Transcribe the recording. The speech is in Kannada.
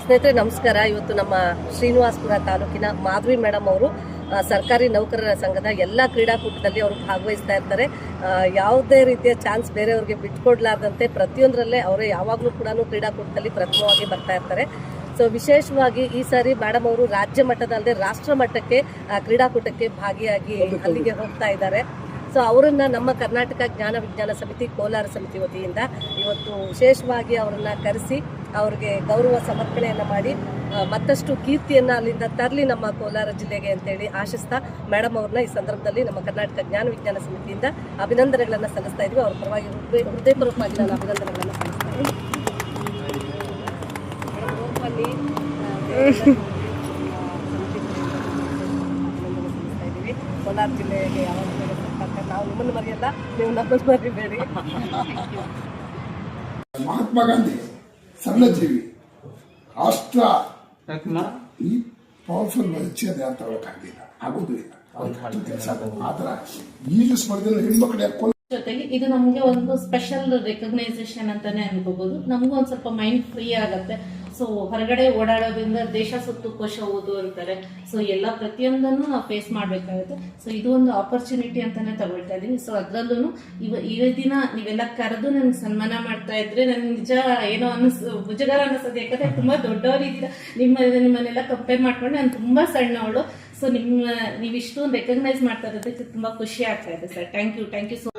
ಸ್ನೇಹಿತರೆ ನಮಸ್ಕಾರ. ಇವತ್ತು ನಮ್ಮ ಶ್ರೀನಿವಾಸಪುರ ತಾಲೂಕಿನ ಮಾಧವಿ ಮೇಡಮ್ ಅವರು ಸರ್ಕಾರಿ ನೌಕರರ ಸಂಘದ ಎಲ್ಲ ಕ್ರೀಡಾಕೂಟದಲ್ಲಿ ಅವರು ಭಾಗವಹಿಸ್ತಾ ಇರ್ತಾರೆ. ಯಾವುದೇ ರೀತಿಯ ಚಾನ್ಸ್ ಬೇರೆಯವ್ರಿಗೆ ಬಿಟ್ಕೊಡ್ಲಾರ್ದಂತೆ ಪ್ರತಿಯೊಂದರಲ್ಲೇ ಅವರೇ ಯಾವಾಗಲೂ ಕೂಡ ಕ್ರೀಡಾಕೂಟದಲ್ಲಿ ಪ್ರಥಮವಾಗಿ ಬರ್ತಾ ಇರ್ತಾರೆ. ಸೊ ವಿಶೇಷವಾಗಿ ಈ ಸಾರಿ ಮೇಡಮ್ ಅವರು ರಾಜ್ಯ ಮಟ್ಟದಲ್ಲದೆ ರಾಷ್ಟ್ರ ಮಟ್ಟಕ್ಕೆ ಕ್ರೀಡಾಕೂಟಕ್ಕೆ ಭಾಗಿಯಾಗಿ ಅಲ್ಲಿಗೆ ಹೋಗ್ತಾ ಇದ್ದಾರೆ. ಸೊ ಅವರನ್ನ ನಮ್ಮ ಕರ್ನಾಟಕ ಜ್ಞಾನ ವಿಜ್ಞಾನ ಸಮಿತಿ ಕೋಲಾರ ಸಮಿತಿ ವತಿಯಿಂದ ಇವತ್ತು ವಿಶೇಷವಾಗಿ ಅವರನ್ನ ಕರೆಸಿ ಅವ್ರಿಗೆ ಗೌರವ ಸಮರ್ಪಣೆಯನ್ನು ಮಾಡಿ ಮತ್ತಷ್ಟು ಕೀರ್ತಿಯನ್ನು ಅಲ್ಲಿಂದ ತರಲಿ ನಮ್ಮ ಕೋಲಾರ ಜಿಲ್ಲೆಗೆ ಅಂತೇಳಿ ಆಶಿಸ್ತಾ ಮೇಡಮ್ ಅವ್ರನ್ನ ಈ ಸಂದರ್ಭದಲ್ಲಿ ನಮ್ಮ ಕರ್ನಾಟಕ ಜ್ಞಾನ ವಿಜ್ಞಾನ ಸಮಿತಿಯಿಂದ ಅಭಿನಂದನೆಗಳನ್ನು ಸಲ್ಲಿಸ್ತಾ ಇದ್ವಿ. ಅವ್ರ ಪರವಾಗಿ ಹೃದಯಪೂರ್ವಕವಾಗಿ ನಾನು ಅಭಿನಂದನೆಗಳನ್ನು ಸಲ್ಲಿಸ್ತಾ ಇದ್ದೀನಿ. ಕೋಲಾರ ಜಿಲ್ಲೆಗೆ ಯಾವಾಗ ನಾವು ನಿಮ್ಮನ್ನು ಮರೆಯಲ್ಲ, ನೀವು ನಮ್ಮನ್ನು ಮರಿಬೇಡಿ. ಮಹಾತ್ಮ ಗಾಂಧಿ ಸಣ್ಣ ಜೀವಿ ರಾಷ್ಟ್ರ ಈ ಪವರ್ಫುಲ್ ವ್ಯಕ್ತಿಯದೇ ಅಂತ ಹೇಳಕ್ಕಾಗಿಲ್ಲ, ಆಗೋದು ಇಲ್ಲ. ಆತರ ಈಜು ಸ್ಪರ್ಧೆಯಲ್ಲಿ ಹೆಣ್ಮಕ್ಳು ಜೊತೆಗೆ ಇದು ನಮ್ಗೆ ಒಂದು ಸ್ಪೆಷಲ್ ರೆಕಗ್ನೈಸೇಷನ್ ಅಂತಾನೆ ಅನ್ಕೋಬಹುದು. ನಮಗೂ ಒಂದ್ ಸ್ವಲ್ಪ ಮೈಂಡ್ ಫ್ರೀ ಆಗತ್ತೆ. ಸೊ ಹೊರಗಡೆ ಓಡಾಡೋದ್ರಿಂದ ದೇಶ ಸುತ್ತು ಕೋಶ ಓದು ಅಂತಾರೆ. ಸೊ ಎಲ್ಲ ಪ್ರತಿಯೊಂದನ್ನು ನಾವು ಫೇಸ್ ಮಾಡ್ಬೇಕಾಗುತ್ತೆ. ಸೊ ಇದು ಒಂದು ಆಪರ್ಚುನಿಟಿ ಅಂತಾನೆ ತಗೊಳ್ತಾ ಇದೀನಿ. ಸೊ ಅದ್ರಲ್ಲೂ ಈ ದಿನ ನೀವೆಲ್ಲ ಕರೆದು ನನ್ಗೆ ಸನ್ಮಾನ ಮಾಡ್ತಾ ಇದ್ರೆ ನನ್ಗೆ ನಿಜ ಏನೋ ಮುಜುಗರ ಅನಿಸೋದು. ಯಾಕಂದ್ರೆ ತುಂಬಾ ದೊಡ್ಡವರಿದ್ದೀರಾ, ನಿಮ್ಮನ್ನೆಲ್ಲ ಕಂಪೇರ್ ಮಾಡ್ಕೊಂಡು ನಾನು ತುಂಬಾ ಸಣ್ಣವಳು. ಸೊ ನೀವಿಷ್ಟೊಂದು ರೆಕಗ್ನೈಸ್ ಮಾಡ್ತಾ ಇರೋದಕ್ಕೆ ತುಂಬಾ ಖುಷಿ ಆಗ್ತಾ ಇದೆ ಸರ್. Thank you so